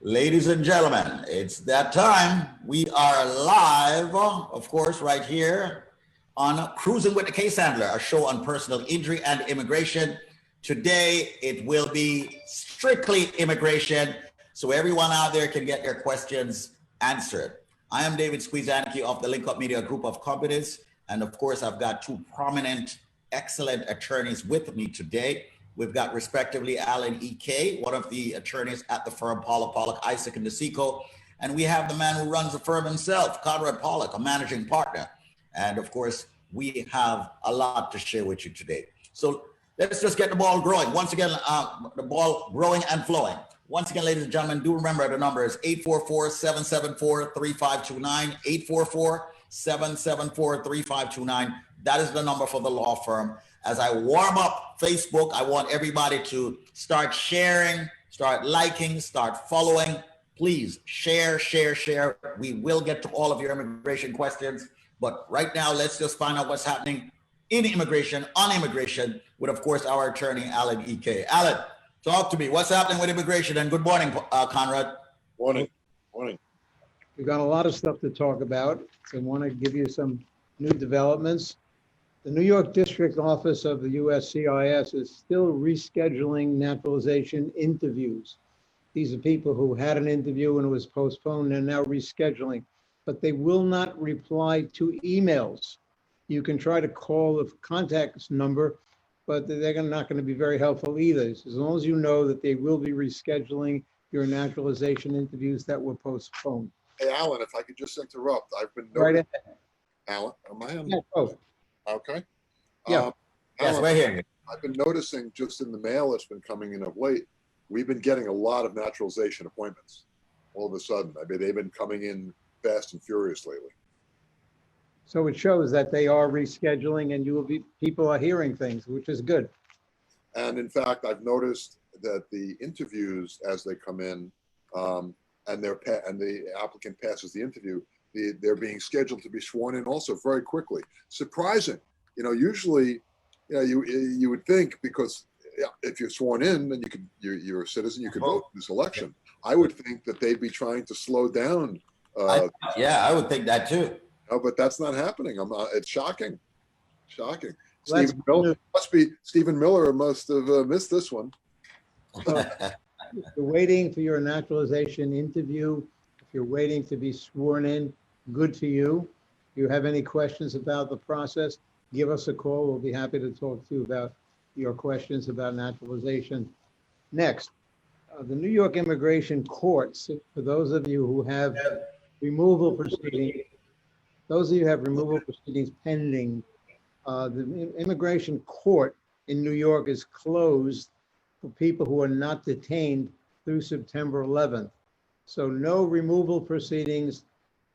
Ladies and gentlemen, it's that time. We are live, of course, right here on Cruising with the Case Handler, a show on personal injury and immigration. Today, it will be strictly immigration, so everyone out there can get their questions answered. I am David Squeezanke of the Link Up Media Group of Companies, and of course, I've got two prominent, excellent attorneys with me today. We've got respectively Alan E. Kaye, one of the attorneys at the firm Pollack, Isaac, and DeSico. And we have the man who runs the firm himself, Conrad Pollack, a managing partner. And of course, we have a lot to share with you today. So let's just get the ball growing. Once again, the ball growing and flowing. Once again, ladies and gentlemen, do remember the number is 844-774-3529, 844-774-3529. That is the number for the law firm. As I warm up Facebook, I want everybody to start sharing, start liking, start following. Please share. We will get to all of your immigration questions. But right now, let's just find out what's happening in immigration, on immigration, with, of course, our attorney, Alan E. Kaye. Alan, talk to me. What's happening with immigration? And good morning, Conrad. Morning. We've got a lot of stuff to talk about. So I want to give you some new developments. The New York District Office of the USCIS is still rescheduling naturalization interviews. These are people who had an interview and it was postponed and now rescheduling, but they will not reply to emails. You can try to call the contact number, but they're not going to be very helpful either. So as long as you know that they will be rescheduling your naturalization interviews that were postponed. Hey, Alan, if I could just interrupt, I've been Right noticing. ahead. Alan, am I on? Yeah, oh, Okay. Yeah. Yes, Alan, we're here. I've been noticing just in the mail that's been coming in of late, we've been getting a lot of naturalization appointments all of a sudden. I mean, they've been coming in fast and furious lately. so it shows that they are rescheduling and people are hearing things, which is good. And in fact, I've noticed that the interviews as they come in, and the applicant passes the interview, they're being scheduled to be sworn in also very quickly. Surprising, usually, you would think, because if you're sworn in, then you're a citizen, you can vote in this election. I would think that they'd be trying to slow down. I would think that too. No, but that's not happening. It's shocking. Well, Stephen Miller must have missed this one. If you're waiting for your naturalization interview, if you're waiting to be sworn in, good for you. If you have any questions about the process, give us a call. We'll be happy to talk to you about your questions about naturalization. Next, the New York Immigration Courts, for those of you who have removal proceedings, pending, the Immigration Court in New York is closed for people who are not detained through September 11th. So no removal proceedings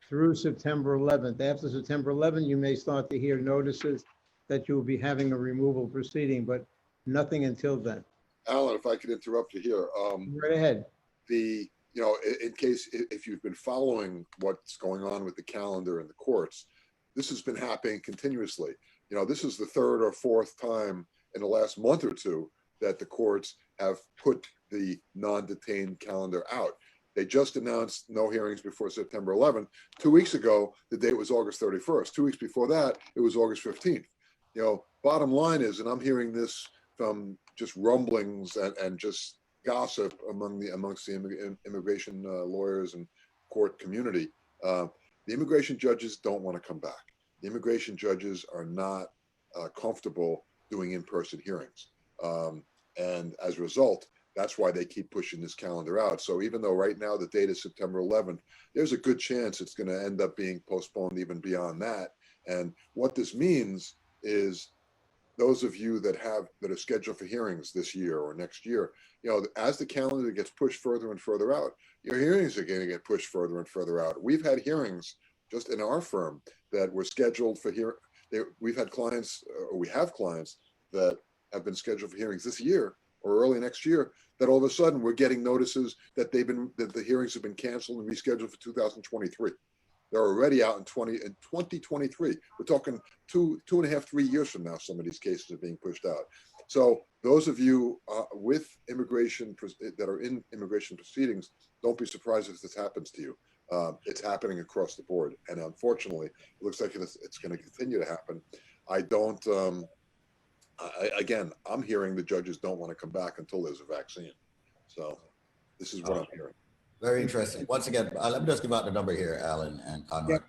through September 11th. After September 11th, you may start to hear notices that you will be having a removal proceeding, but nothing until then. Alan, if I could interrupt you here. Right ahead. In case if you've been following what's going on with the calendar and the courts, this has been happening continuously. This is the third or fourth time in the last month or two that the courts have put the non-detained calendar out. They just announced no hearings before September 11th. 2 weeks ago, the date was August 31st. 2 weeks before that, it was August 15th. Bottom line is, and I'm hearing this from just rumblings and just gossip amongst the immigration lawyers and court community, the immigration judges don't want to come back. The immigration judges are not comfortable doing in-person hearings. And as a result, that's why they keep pushing this calendar out. So even though right now the date is September 11th, there's a good chance it's going to end up being postponed even beyond that. And what this means is those of you that are scheduled for hearings this year or next year, as the calendar gets pushed further and further out, your hearings are going to get pushed further and further out. We've had hearings just in our firm that were scheduled for we have clients that have been scheduled for hearings this year or early next year, that all of a sudden we're getting notices that the hearings have been canceled and rescheduled for 2023. They're already out in 2023. We're talking two and a half, 3 years from now, some of these cases are being pushed out. So those of you with that are in immigration proceedings, don't be surprised if this happens to you. It's happening across the board, and unfortunately, it looks like it's going to continue to happen. I don't. Again, I'm hearing the judges don't want to come back until there's a vaccine. So this is what I'm hearing. Very interesting. Once again, let me just give out the number here, Alan and Conrad.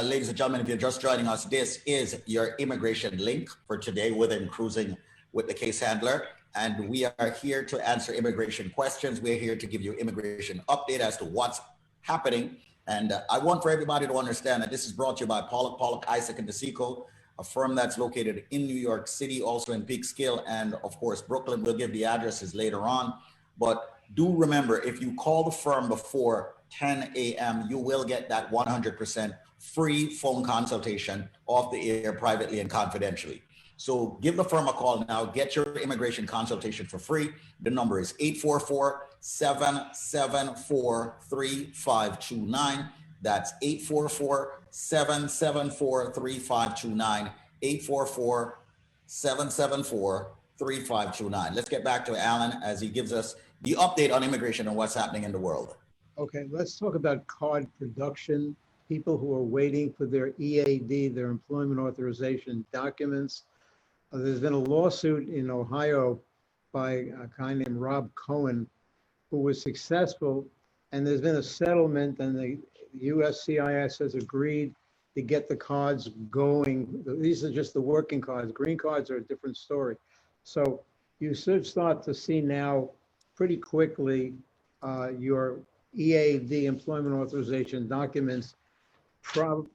Ladies and gentlemen, if you're just joining us, this is your immigration link for today within Cruising with the Case Handler. And we are here to answer immigration questions. We're here to give you immigration update as to what's happening. And I want for everybody to understand that this is brought to you by Pollack, Isaac, and DeSico, a firm that's located in New York City, also in Peekskill, and of course, Brooklyn. We'll give the addresses later on. But do remember, if you call the firm before 10 a.m., you will get that 100% free phone consultation off the air privately and confidentially. So give the firm a call now, get your immigration consultation for free. The number is 844-774-3529. That's 844-774-3529, 844-774-3529. Let's get back to Alan as he gives us the update on immigration and what's happening in the world. Okay, let's talk about card production. People who are waiting for their EAD, their employment authorization documents. There's been a lawsuit in Ohio by a guy named Rob Cohen who was successful, and there's been a settlement, and the USCIS has agreed to get the cards going. These are just the working cards. Green cards are a different story. So you should start to see now pretty quickly your EAD, employment authorization documents,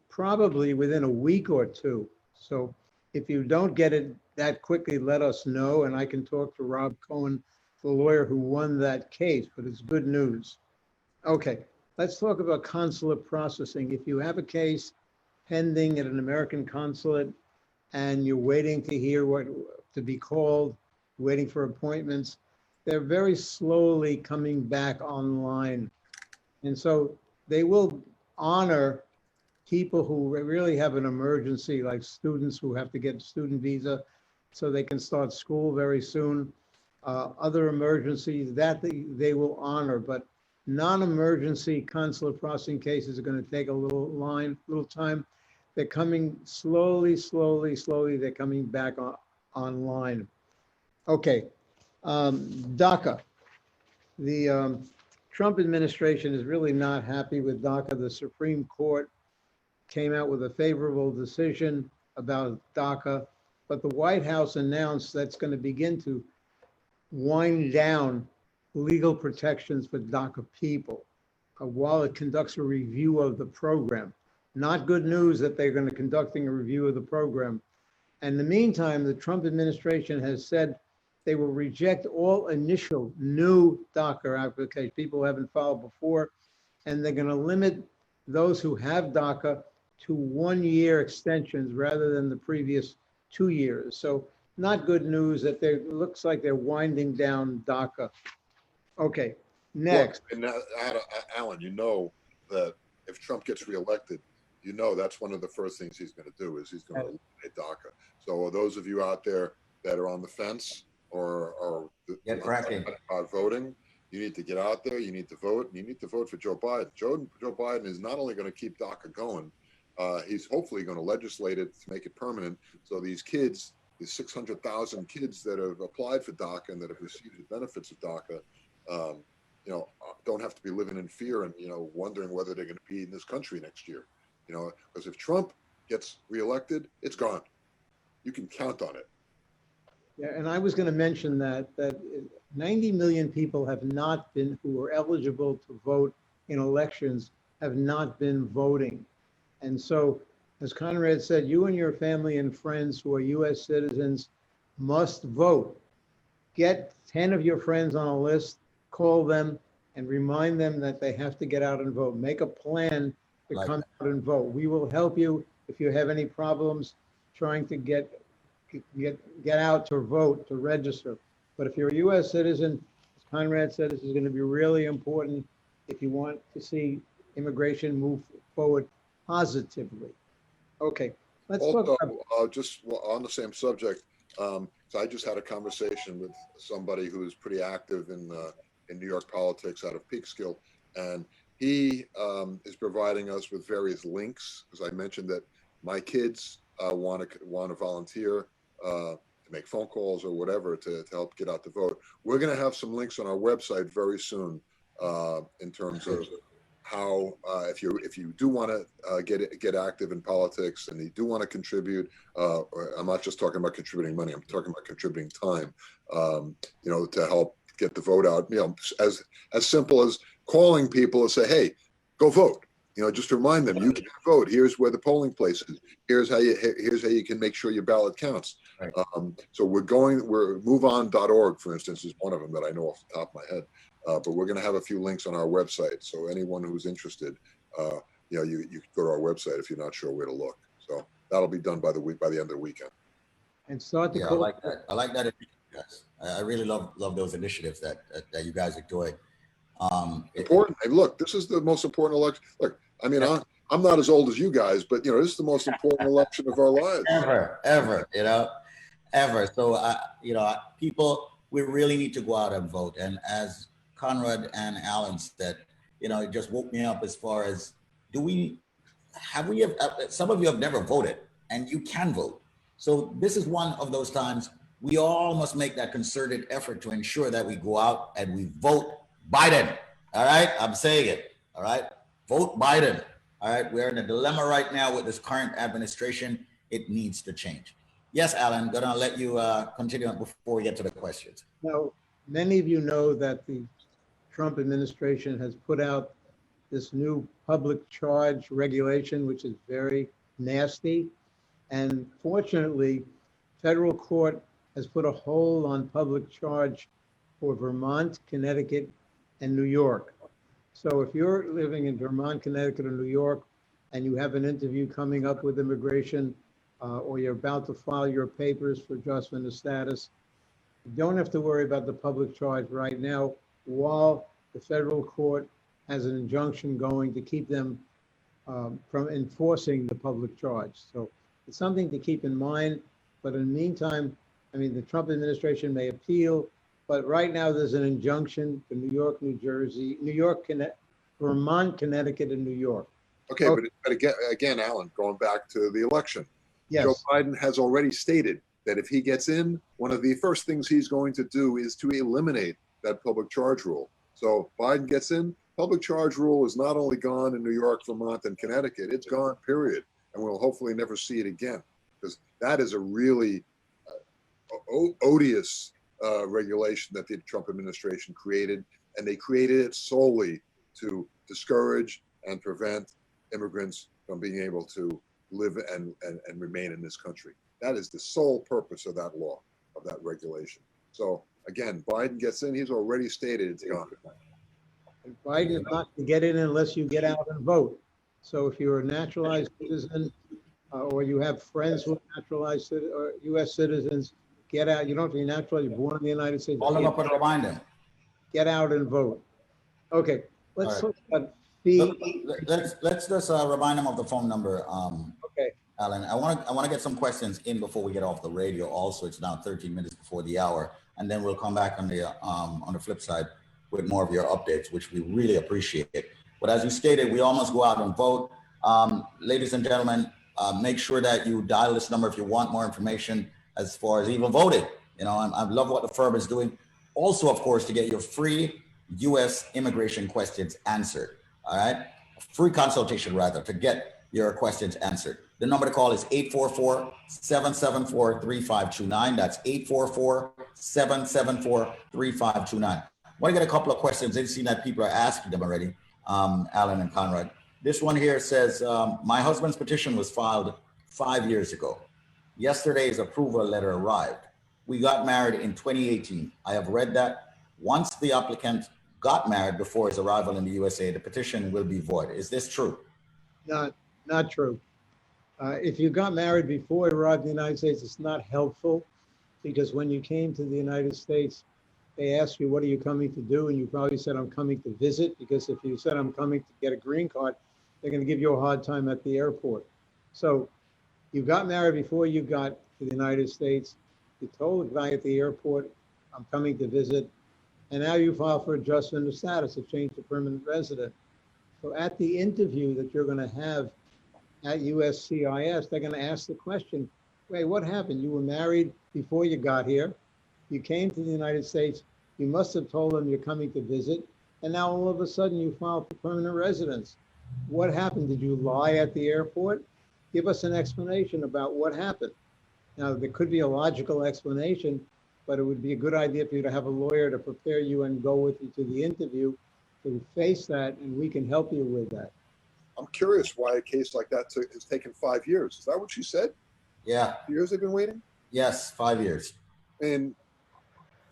probably within a week or two. So if you don't get it that quickly, let us know, and I can talk to Rob Cohen, the lawyer who won that case, but it's good news. Okay, let's talk about consular processing. If you have a case pending at an American consulate and you're waiting to hear what to be called, waiting for appointments, they're very slowly coming back online. And so they will honor people who really have an emergency, like students who have to get a student visa so they can start school very soon. Other emergencies that they will honor, but non-emergency consular processing cases are going to take a little time. They're coming slowly. They're coming back online. Okay, DACA. The Trump administration is really not happy with DACA. The Supreme Court came out with a favorable decision about DACA, but the White House announced that's going to begin to wind down legal protections for DACA people while it conducts a review of the program. Not good news that they're going to conducting a review of the program. In the meantime, the Trump administration has said they will reject all initial new DACA applications, people who haven't filed before, and they're going to limit those who have DACA to 1-year extensions rather than the previous 2 years. So not good news that looks like they're winding down DACA. Okay, next. Look, and Alan, you know that if Trump gets reelected, you know that's one of the first things he's going to do is he's going to eliminate DACA. So those of you out there that are on the fence or voting, you need to get out there. You need to vote. And you need to vote for Joe Biden. Joe Biden is not only going to keep DACA going, he's hopefully going to legislate it to make it permanent. So these kids, these 600,000 kids that have applied for DACA and that have received the benefits of DACA, don't have to be living in fear and, wondering whether they're going to be in this country next year. Because if Trump gets reelected, it's gone. You can count on it. Yeah, and I was going to mention that 90 million people who are eligible to vote in elections have not been voting. And so, as Conrad said, you and your family and friends who are U.S. citizens must vote. Get 10 of your friends on a list, call them, and remind them that they have to get out and vote. Make a plan to come out and vote. We will help you if you have any problems trying to get out to vote, to register. But if you're a U.S. citizen, as Conrad said, this is going to be really important if you want to see immigration move forward positively. Okay, let's talk about... just on the same subject, So I just had a conversation with somebody who's pretty active in New York politics out of Peekskill, and he is providing us with various links, because I mentioned that my kids want to volunteer to make phone calls or whatever to help get out the vote. We're going to have some links on our website very soon in terms of how if you do want to get active in politics and you do want to contribute, I'm not just talking about contributing money, I'm talking about contributing time, to help get the vote out, as simple as calling people and say, hey, go vote, just to remind them you can vote, here's where the polling place is, here's how you can make sure your ballot counts. Right. So we're moveon.org, for instance, is one of them that I know off the top of my head. But we're going to have a few links on our website. So anyone who's interested, you can go to our website if you're not sure where to look. So that'll be done by the end of the weekend. And start the Yeah, I like that. I like that. Yes. I really love those initiatives that you guys are doing. Important. And look, this is the most important election. Look, I mean, I'm not as old as you guys, but this is the most important election of our lives. Ever. So, people, we really need to go out and vote. And as Conrad and Alan said, it just woke me up as far as, some of you have never voted, and you can vote. So this is one of those times we all must make that concerted effort to ensure that we go out and we vote Biden. All right, I'm saying it. All right, vote Biden. All right, we're in a dilemma right now with this current administration. It needs to change. Yes, Alan, I'm gonna let you continue before we get to the questions. Now, many of you know that the Trump administration has put out this new public charge regulation, which is very nasty. And fortunately, federal court has put a hold on public charge for Vermont, Connecticut, and New York. So if you're living in Vermont, Connecticut, or New York, and you have an interview coming up with immigration, or you're about to file your papers for adjustment of status, you don't have to worry about the public charge right now, while the federal court has an injunction going to keep them from enforcing the public charge. So it's something to keep in mind. But in the meantime, I mean, the Trump administration may appeal, but right now there's an injunction for New York, New Jersey, Vermont, Connecticut, and New York. Okay, but again, Alan, going back to the election, yes. Joe Biden has already stated that if he gets in, one of the first things he's going to do is to eliminate that public charge rule. So Biden gets in, public charge rule is not only gone in New York, Vermont, and Connecticut, it's gone, period. And we'll hopefully never see it again, because that is a really odious regulation that the Trump administration created. And they created it solely to discourage and prevent immigrants from being able to live and remain in this country. That is the sole purpose of that law, of that regulation. So again, Biden gets in, he's already stated it's gone. And Biden is not to get in unless you get out and vote. So if you're a naturalized citizen, or you have friends who are naturalized or U.S. citizens, get out. You don't have to be naturalized. You're born in the United States. Call them up and remind them. Get out and vote. Okay, let's talk about Let's just remind them of the phone number. Okay, Alan, I want to get some questions in before we get off the radio. Also, it's now 13 minutes before the hour, and then we'll come back on the flip side with more of your updates, which we really appreciate. But as you stated, we almost go out and vote. Ladies and gentlemen, make sure that you dial this number if you want more information as far as even voting. I love what the firm is doing. Also, of course, to get your free U.S. immigration questions answered. All right, free consultation rather, to get your questions answered. The number to call is 844-774-3529. That's 844-774-3529. I want to get a couple of questions. I've seen that people are asking them already, Alan and Conrad. This one here says, my husband's petition was filed 5 years ago. Yesterday's approval letter arrived. We got married in 2018. I have read that once the applicant got married before his arrival in the USA, the petition will be void. Is this true? Not true. If you got married before you arrived in the United States, it's not helpful, because when you came to the United States, they asked you, what are you coming to do? And you probably said, I'm coming to visit, because if you said, I'm coming to get a green card, they're going to give you a hard time at the airport. So you got married before you got to the United States. You told the guy at the airport, I'm coming to visit, and now you file for adjustment of status, a change to permanent resident. So at the interview that you're going to have at USCIS, they're going to ask the question, wait, what happened? You were married before you got here. You came to the United States. You must have told them you're coming to visit. And now all of a sudden you filed for permanent residence. What happened? Did you lie at the airport? Give us an explanation about what happened. Now, there could be a logical explanation, but it would be a good idea for you to have a lawyer to prepare you and go with you to the interview to face that, and we can help you with that. I'm curious why a case like that has taken 5 years. Is that what she said? Yeah. Years they've been waiting? Yes, 5 years. And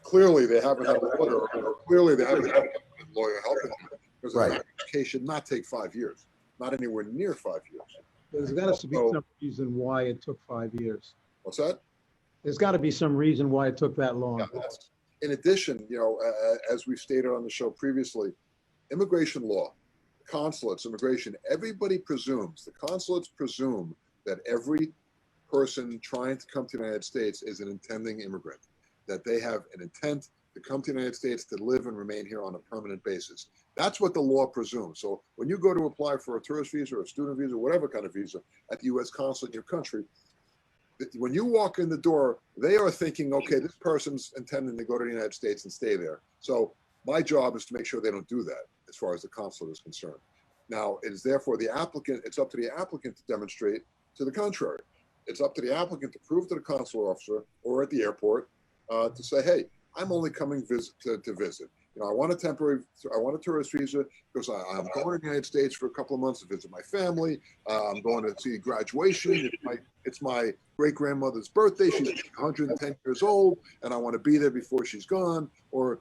clearly they haven't had a lawyer, or clearly they haven't had a lawyer helping them. Because Right. a case should not take 5 years, not anywhere near 5 years. There's got to be some reason why it took 5 years. What's that? There's got to be some reason why it took that long. Yeah, in addition, as we've stated on the show previously, immigration law, consulates, immigration, everybody presumes, the consulates presume that every person trying to come to the United States is an intending immigrant, that they have an intent to come to the United States to live and remain here on a permanent basis. That's what the law presumes. So when you go to apply for a tourist visa or a student visa, whatever kind of visa at the U.S. consulate in your country, when you walk in the door, they are thinking, okay, this person's intending to go to the United States and stay there. So my job is to make sure they don't do that as far as the consulate is concerned. Now, it is therefore the applicant, it's up to the applicant to demonstrate to the contrary. It's up to the applicant to prove to the consular officer or at the airport to say, hey, I'm only coming to visit. I want a tourist visa because I'm going to the United States for a couple of months to visit my family. I'm going to see graduation. It's my great-grandmother's birthday. She's 110 years old, and I want to be there before she's gone. Or,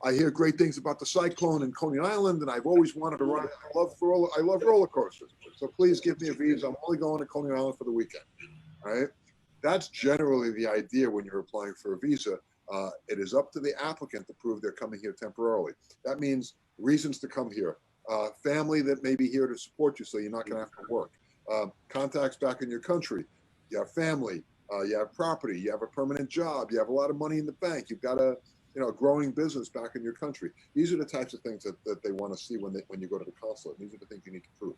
I hear great things about the cyclone in Coney Island, and I've always wanted to ride. I love roller coasters. So please give me a visa. I'm only going to Coney Island for the weekend. All right? That's generally the idea when you're applying for a visa. It is up to the applicant to prove they're coming here temporarily. That means reasons to come here, family that may be here to support you so you're not going to have to work, contacts back in your country, you have family, you have property, you have a permanent job, you have a lot of money in the bank, you've got a growing business back in your country. These are the types of things that they want to see when you go to the consulate. These are the things you need to prove.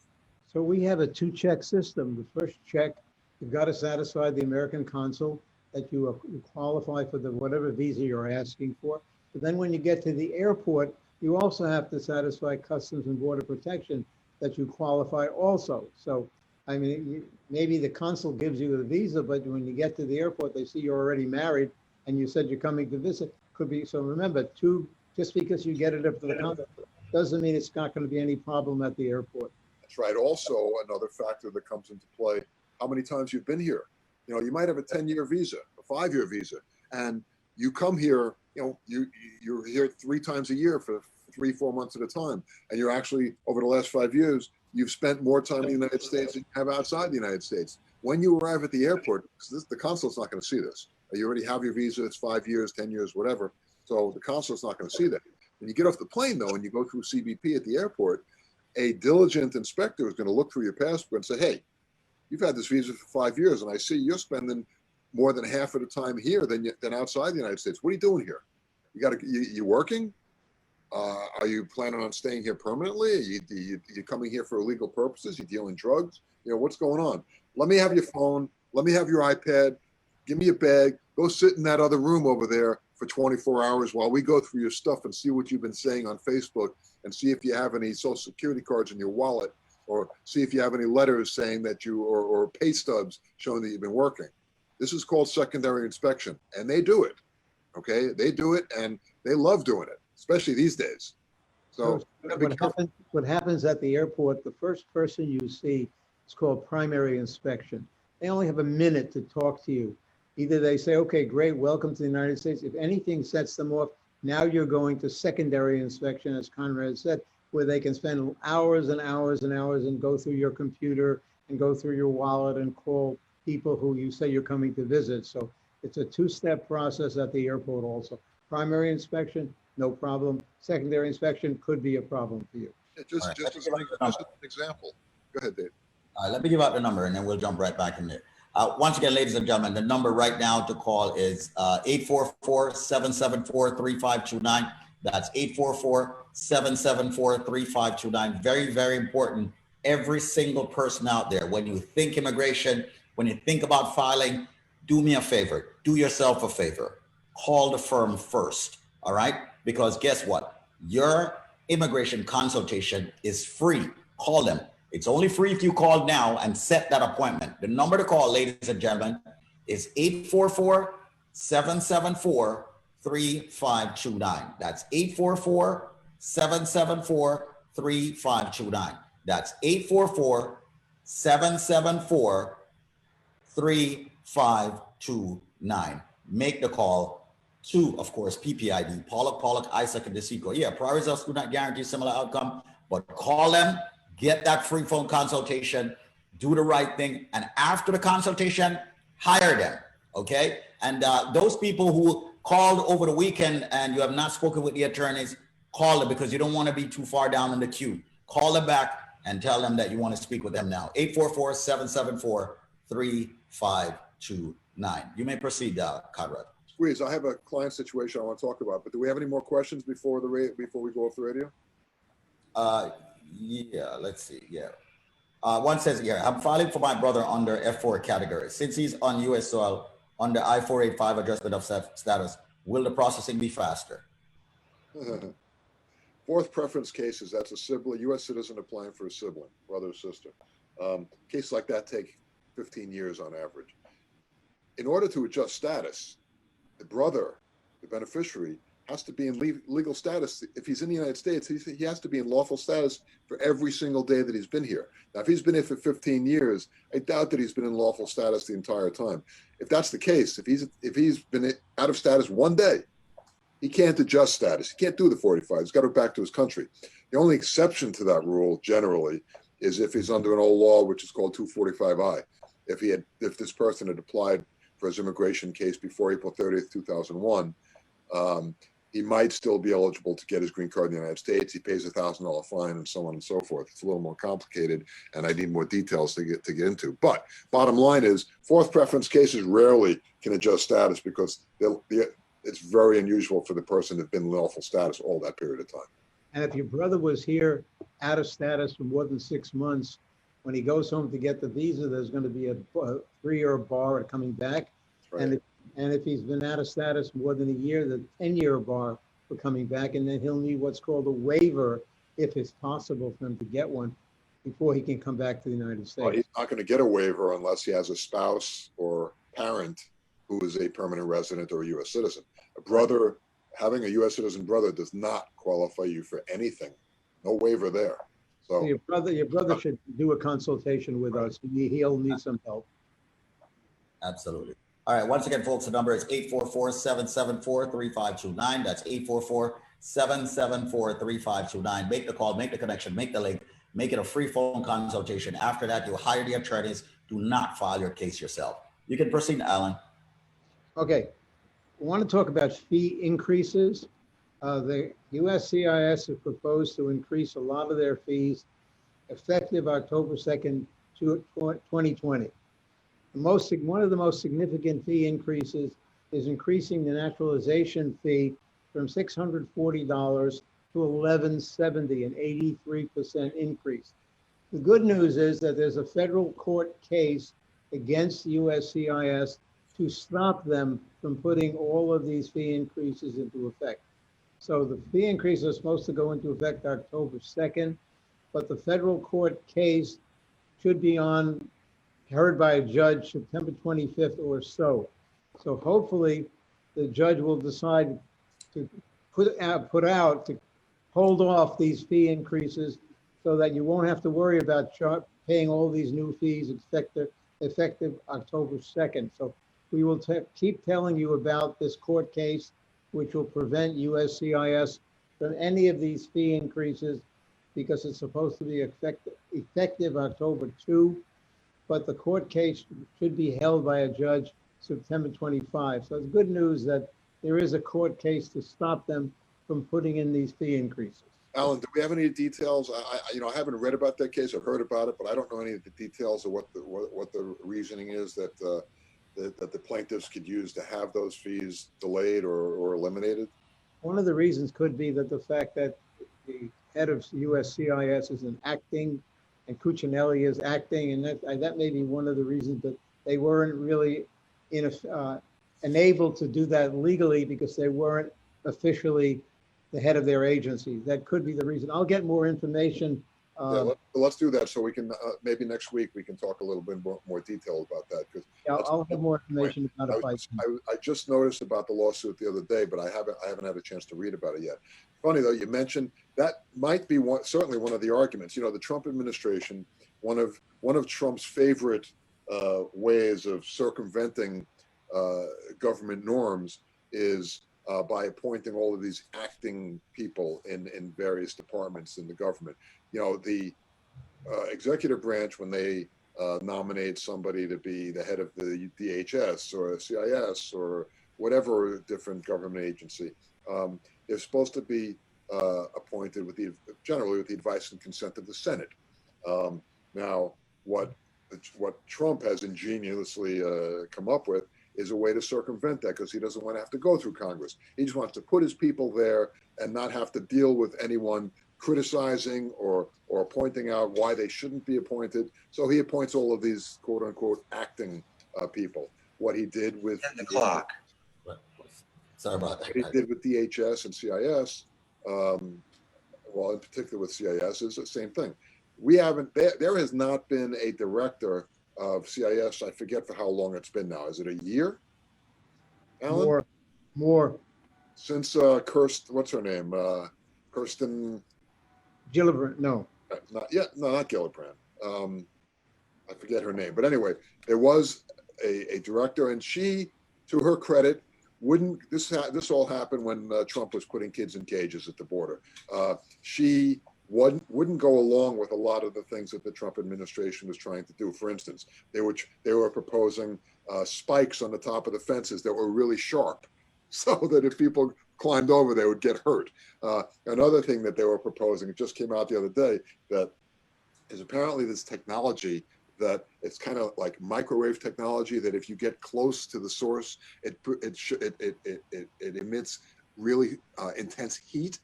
So we have a two-check system. The first check, you've got to satisfy the American consul that you qualify for whatever visa you're asking for. But then when you get to the airport, you also have to satisfy Customs and Border Protection that you qualify also. So, I mean, maybe the consul gives you the visa, but when you get to the airport, they see you're already married and you said you're coming to visit. Could be, so remember, just because you get it up to the consul doesn't mean it's not going to be any problem at the airport. That's right. Also, another factor that comes into play, how many times you've been here. You might have a 10-year visa, a 5-year visa, and you come here, you're here 3 times a year for 3-4 months at a time. And you're actually, over the last 5 years, you've spent more time in the United States than you have outside the United States. When you arrive at the airport, the consulate's not going to see this. You already have your visa, it's 5 years, 10 years, whatever. So the consulate's not going to see that. When you get off the plane, though, and you go through CBP at the airport, a diligent inspector is going to look through your passport and say, hey, you've had this visa for 5 years, and I see you're spending more than half of the time here than outside the United States. What are you doing here? You working? Are you planning on staying here permanently? Are you coming here for illegal purposes? You dealing drugs? What's going on? Let me have your phone. Let me have your iPad. Give me a bag. Go sit in that other room over there for 24 hours while we go through your stuff and see what you've been saying on Facebook and see if you have any Social Security cards in your wallet, or see if you have any letters saying that or pay stubs showing that you've been working. This is called secondary inspection, and they do it, okay? They do it, and they love doing it, especially these days. So what happens at the airport, the first person you see is called primary inspection. They only have a minute to talk to you. Either they say, okay, great, welcome to the United States. If anything sets them off, now you're going to secondary inspection, as Conrad said, where they can spend hours and hours and hours and go through your computer and go through your wallet and call people who you say you're coming to visit. So it's a 2-step process at the airport also. Primary inspection, no problem. Secondary inspection could be a problem for you. Just as an example. Go ahead, Dave. Let me give out the number and then we'll jump right back in there. Once again, ladies and gentlemen, the number right now to call is 844-774-3529. That's 844-774-3529. Very, very important. Every single person out there, when you think immigration, when you think about filing, do me a favor. Do yourself a favor. Call the firm first, all right? Because guess what? Your immigration consultation is free. Call them. It's only free if you call now and set that appointment. The number to call, ladies and gentlemen, is 844-774-3529. That's 844-774-3529. That's 844-774-3529. Make the call to, of course, ppid, Pollack, Isaac, and DeSico. Yeah, prior results do not guarantee similar outcome, but call them. Get that free phone consultation, do the right thing, and after the consultation, hire them, okay? And those people who called over the weekend and you have not spoken with the attorneys, call them because you don't want to be too far down in the queue. Call them back and tell them that you want to speak with them now. 844-774-3529. You may proceed, Conrad. Squeeze, I have a client situation I want to talk about, but do we have any more questions before we go off the radio? Yeah, let's see. Yeah. One says here, I'm filing for my brother under F4 category. Since he's on U.S. soil under I-485 adjustment of status, will the processing be faster? Fourth preference cases, that's a sibling, U.S. citizen applying for a sibling, brother or sister. Cases like that take 15 years on average. In order to adjust status, the brother, the beneficiary, has to be in legal status. If he's in the United States, he has to be in lawful status for every single day that he's been here. Now, if he's been here for 15 years, I doubt that he's been in lawful status the entire time. If that's the case, if he's been out of status one day, he can't adjust status. He can't do the 45. He's got to go back to his country. The only exception to that rule generally is if he's under an old law, which is called 245I. If this person had applied for his immigration case before April 30th, 2001, he might still be eligible to get his green card in the United States. He pays $1,000 fine and so on and so forth. It's a little more complicated, and I need more details to get into. But bottom line is, fourth preference cases rarely can adjust status because it's very unusual for the person to have been in lawful status all that period of time. And if your brother was here out of status for more than 6 months, when he goes home to get the visa, there's going to be a 3-year bar at coming back. Right. And if he's been out of status more than a year, the 10-year bar for coming back, and then he'll need what's called a waiver, if it's possible for him to get one, before he can come back to the United States. Well, he's not going to get a waiver unless he has a spouse or parent who is a permanent resident or a U.S. citizen. A brother, having a U.S. citizen brother does not qualify you for anything. No waiver there. So your brother should do a consultation with us. He'll need some help. Absolutely. All right. Once again, folks, the number is 844-774-3529. That's 844-774-3529. Make the call, make the connection, make the link, make it a free phone consultation. After that, you hire the attorneys. Do not file your case yourself. You can proceed, Alan. Okay. I want to talk about fee increases. The USCIS has proposed to increase a lot of their fees effective October 2nd, 2020. One of the most significant fee increases is increasing the naturalization fee from $640 to $1,170, an 83% increase. The good news is that there's a federal court case against the USCIS to stop them from putting all of these fee increases into effect. So the fee increases are supposed to go into effect October 2nd, but the federal court case should be heard by a judge September 25th or so. So hopefully the judge will decide to put out to hold off these fee increases so that you won't have to worry about paying all these new fees effective October 2nd. So we will keep telling you about this court case, which will prevent USCIS from any of these fee increases because it's supposed to be effective October 2. But the court case should be held by a judge September 25. So it's good news that there is a court case to stop them from putting in these fee increases. Alan, do we have any details? I haven't read about that case. I've heard about it, but I don't know any of the details of what the reasoning is that that the plaintiffs could use to have those fees delayed or eliminated. One of the reasons could be that the fact that the head of USCIS is an acting and Cuccinelli is acting, and that may be one of the reasons that they weren't really enabled to do that legally because they weren't officially the head of their agency. That could be the reason. I'll get more information. Let's do that so we can maybe next week we can talk a little bit more detail about that, because I'll have more information about it. I just noticed about the lawsuit the other day, but I haven't had a chance to read about it yet. Funny though, you mentioned that might be certainly one of the arguments. The Trump administration, one of Trump's favorite ways of circumventing government norms is by appointing all of these acting people in various departments in the government. The executive branch, when they nominate somebody to be the head of the DHS or CIS or whatever different government agency, they're supposed to be appointed generally with the advice and consent of the Senate. Now, what Trump has ingeniously come up with is a way to circumvent that, because he doesn't want to have to go through Congress. He just wants to put his people there and not have to deal with anyone criticizing or pointing out why they shouldn't be appointed. So he appoints all of these quote unquote acting people. What he did with the clock. Sorry about that. What he did with DHS and CIS, well, in particular with CIS, is the same thing. There has not been a director of CIS, I forget for how long it's been now. Is it a year, Alan? More. Since Kirsten, what's her name? Kirsten Gillibrand, no. Not Gillibrand. I forget her name. But anyway, there was a director, and she, to her credit, this all happened when Trump was putting kids in cages at the border. She wouldn't go along with a lot of the things that the Trump administration was trying to do. For instance, they were proposing spikes on the top of the fences that were really sharp, so that if people climbed over, they would get hurt. Another thing that they were proposing, it just came out the other day, that is apparently this technology that it's kind of like microwave technology, that if you get close to the source, it emits really intense heat.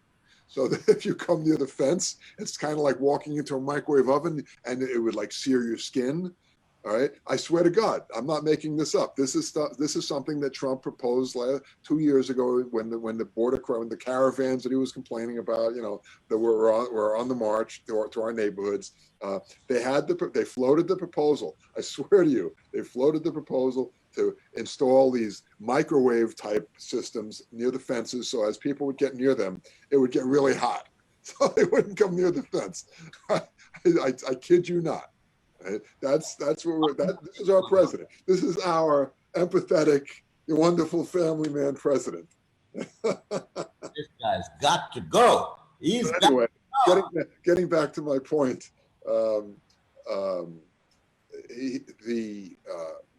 So that if you come near the fence, it's kind of like walking into a microwave oven, and it would like sear your skin. All right, I swear to God, I'm not making this up. This is something that Trump proposed 2 years ago when the caravans that he was complaining about, that were on the march to our neighborhoods. They floated the proposal. I swear to you, they floated the proposal to install these microwave type systems near the fences, so as people would get near them, it would get really hot, so they wouldn't come near the fence. I kid you not. Right? That's what this is our president. This is our empathetic, wonderful family man president. This guy's got to go. Anyway, getting back to my point,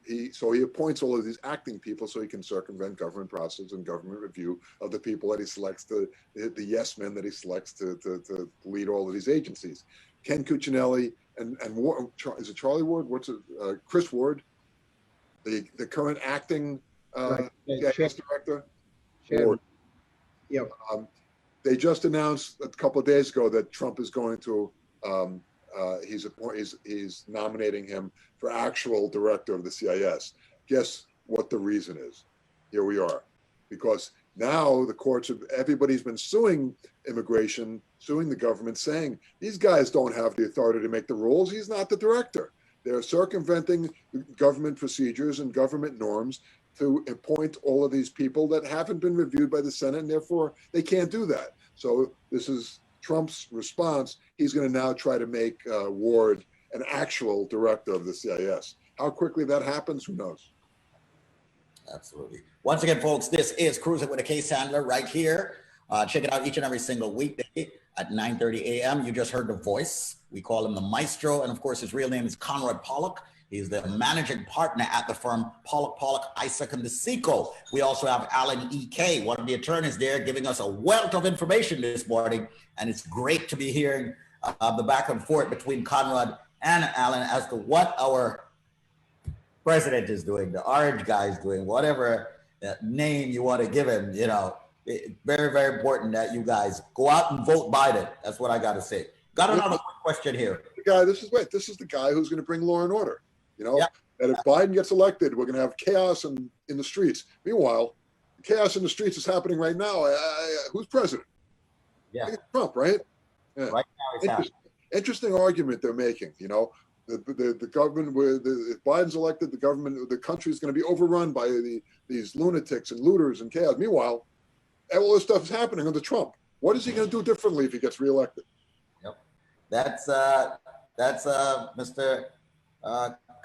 he appoints all of these acting people so he can circumvent government process and government review of the people that he selects, the yes men that he selects to lead all of these agencies. Ken Cuccinelli and is it Charlie Ward? Chris Ward, the current acting CIS director. Ward. Yep. They just announced a couple of days ago that Trump is going to he's nominating him for actual director of the CIS. Guess what the reason is? Here we are, because now the courts everybody's been suing immigration, suing the government, saying these guys don't have the authority to make the rules. He's not the director. They're circumventing government procedures and government norms to appoint all of these people that haven't been reviewed by the Senate, and therefore they can't do that. So this is Trump's response. He's going to now try to make Ward an actual director of the CIS. How quickly that happens, who knows? Absolutely. Once again, folks, this is Cruising with a Case Handler right here. Check it out each and every single weekday at 9:30 a.m. You just heard the voice. We call him the Maestro. And of course, his real name is Conrad Pollack. He's the managing partner at the firm Pollack, Isaac and DeSico. We also have Alan E. Kaye, one of the attorneys there, giving us a wealth of information this morning. And it's great to be hearing the back and forth between Conrad and Alan as to what our president is doing, the orange guy is doing, whatever name you want to give him. Very, very important that you guys go out and vote Biden. That's what I got to say. Got another question here. This is the guy who's going to bring law and order. Yeah. And if Biden gets elected, we're going to have chaos in the streets. Meanwhile, the chaos in the streets is happening right now. Who's president? Yeah. I think it's Trump, right? Yeah. Right now it's happening. Interesting argument they're making. The government, if Biden's elected, the country is going to be overrun by these lunatics and looters and chaos. Meanwhile, all this stuff is happening under Trump. What is he going to do differently if he gets reelected? Yep. That's Mr.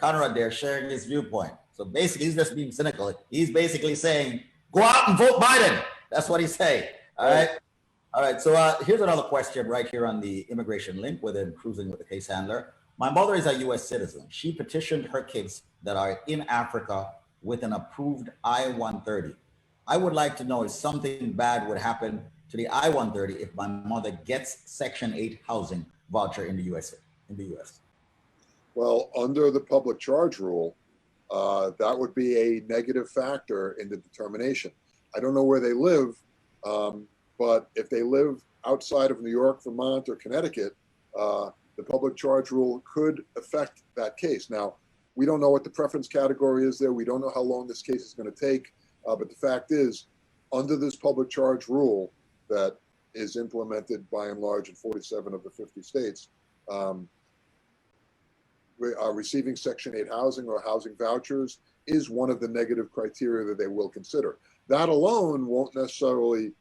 Conrad there sharing his viewpoint. So basically, he's just being cynical. He's basically saying, go out and vote Biden. That's what he's saying. All right. All right. So here's another question right here on the immigration link within Cruising with the Case Handler. My mother is a U.S. citizen. She petitioned her kids that are in Africa with an approved I-130. I would like to know if something bad would happen to the I-130 if my mother gets Section 8 housing voucher in the U.S. Well, under the public charge rule, that would be a negative factor in the determination. I don't know where they live, but if they live outside of New York, Vermont, or Connecticut, the public charge rule could affect that case. Now, we don't know what the preference category is there. We don't know how long this case is going to take. But the fact is, under this public charge rule that is implemented by and large in 47 of the 50 states, we are receiving Section 8 housing or housing vouchers is one of the negative criteria that they will consider. That alone won't necessarily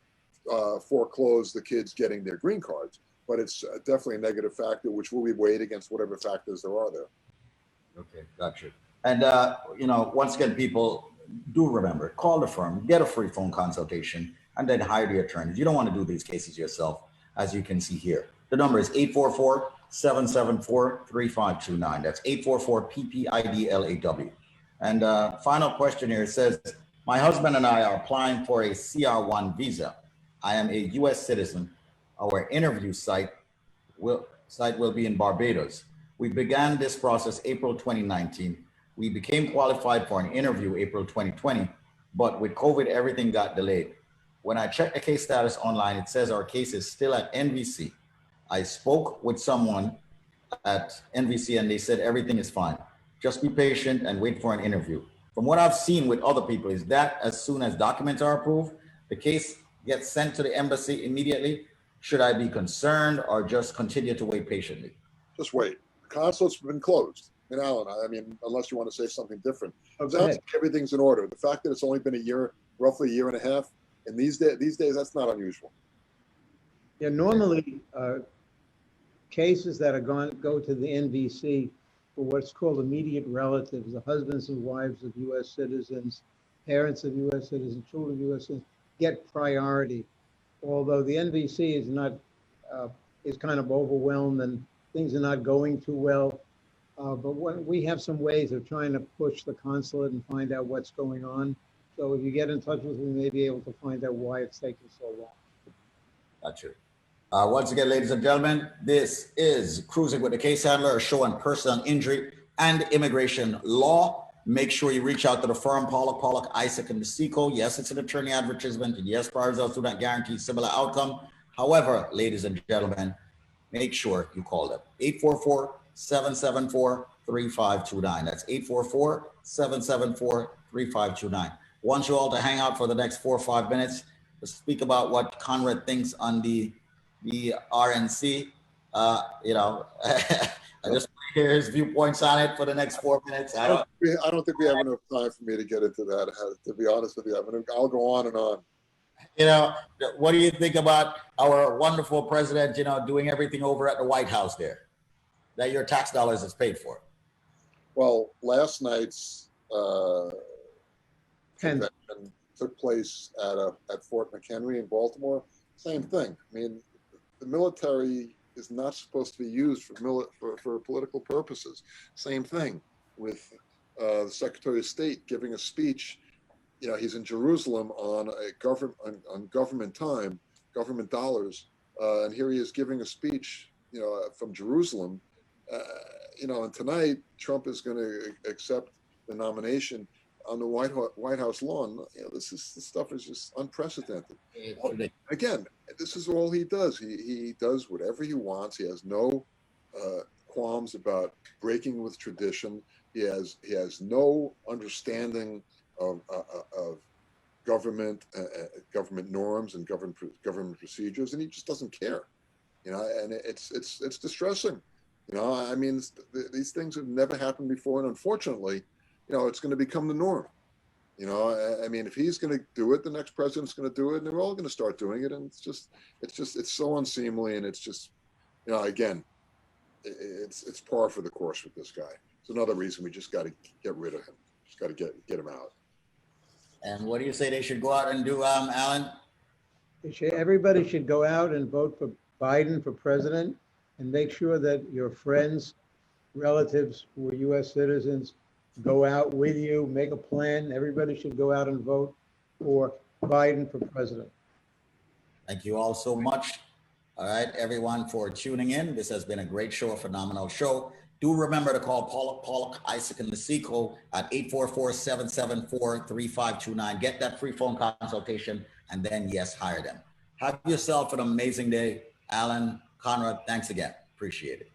foreclose the kids getting their green cards, but it's definitely a negative factor, which will be weighed against whatever factors there are there. Okay, gotcha. And, once again, people do remember, call the firm, get a free phone consultation, and then hire the attorneys. You don't want to do these cases yourself, as you can see here. The number is 844-774-3529. That's 844-PPIDLAW. And final question here says, my husband and I are applying for a CR1 visa. I am a U.S. citizen. Our interview site will be in Barbados. We began this process April 2019. We became qualified for an interview April 2020, but with COVID, everything got delayed. When I checked the case status online, it says our case is still at NVC. I spoke with someone at NVC and they said everything is fine. Just be patient and wait for an interview. From what I've seen with other people is that as soon as documents are approved, the case gets sent to the embassy immediately. Should I be concerned or just continue to wait patiently? Just wait. The consulate's been closed. And Alan, I mean, unless you want to say something different, Okay. everything's in order. The fact that it's only been a year, roughly a year and a half, and these days, that's not unusual. Yeah, normally, cases that are go to the NVC for what's called immediate relatives, the husbands and wives of U.S. citizens, parents of U.S. citizens, children of U.S. citizens, get priority. Although the NVC is not, is kind of overwhelmed and things are not going too well. But we have some ways of trying to push the consulate and find out what's going on. So if you get in touch with me, we may be able to find out why it's taking so long. Gotcha. Once again, ladies and gentlemen, this is Cruising with the Case Handler, a show on personal injury and immigration law. Make sure you reach out to the firm Pollack, Isaac and DeSico. Yes, it's an attorney advertisement, and yes, prior results do not guarantee similar outcome. However, ladies and gentlemen, make sure you call them 844-774-3529. That's 844-774-3529. Want you all to hang out for the next 4 or 5 minutes to speak about what Conrad thinks on the RNC. I just hear his viewpoints on it for the next 4 minutes. I don't think we have enough time for me to get into that, to be honest with you. I'll go on and on. What do you think about our wonderful president, doing everything over at the White House there that your tax dollars is paid for? Well, last night's convention took place at Fort McHenry in Baltimore. Same thing. I mean, the military is not supposed to be used for political purposes. Same thing. with the Secretary of State giving a speech. You know, he's in Jerusalem on government time, government dollars, and here he is giving a speech, you know, from Jerusalem. You know, and tonight Trump is going to accept the nomination on the White House lawn. You know, this stuff is just unprecedented. Again, this is all he does. He does whatever he wants. He has no qualms about breaking with tradition. He has no understanding of government norms and government procedures, and he just doesn't care. You know, and it's distressing. You know, I mean, these things have never happened before, and unfortunately, you know, it's going to become the norm. You know, I mean, if he's going to do it, the next president's going to do it, and they're all going to start doing it, and it's so unseemly, and it's just, you know, again, it's par for the course with this guy. It's another reason we just got to get rid of him. Just got to get him out. And what do you say they should go out and do, Alan? Everybody should go out and vote for Biden for president, and make sure that your friends, relatives who are U.S. citizens go out with you, make a plan. Everybody should go out and vote for Biden for president. Thank you all so much. All right, everyone, for tuning in. This has been a great show, a phenomenal show. Do remember to call Pollack, Isaac, and Nasico at 844-774-3529. Get that free phone consultation, and then, yes, hire them. Have yourself an amazing day. Alan, Conrad, thanks again. Appreciate it.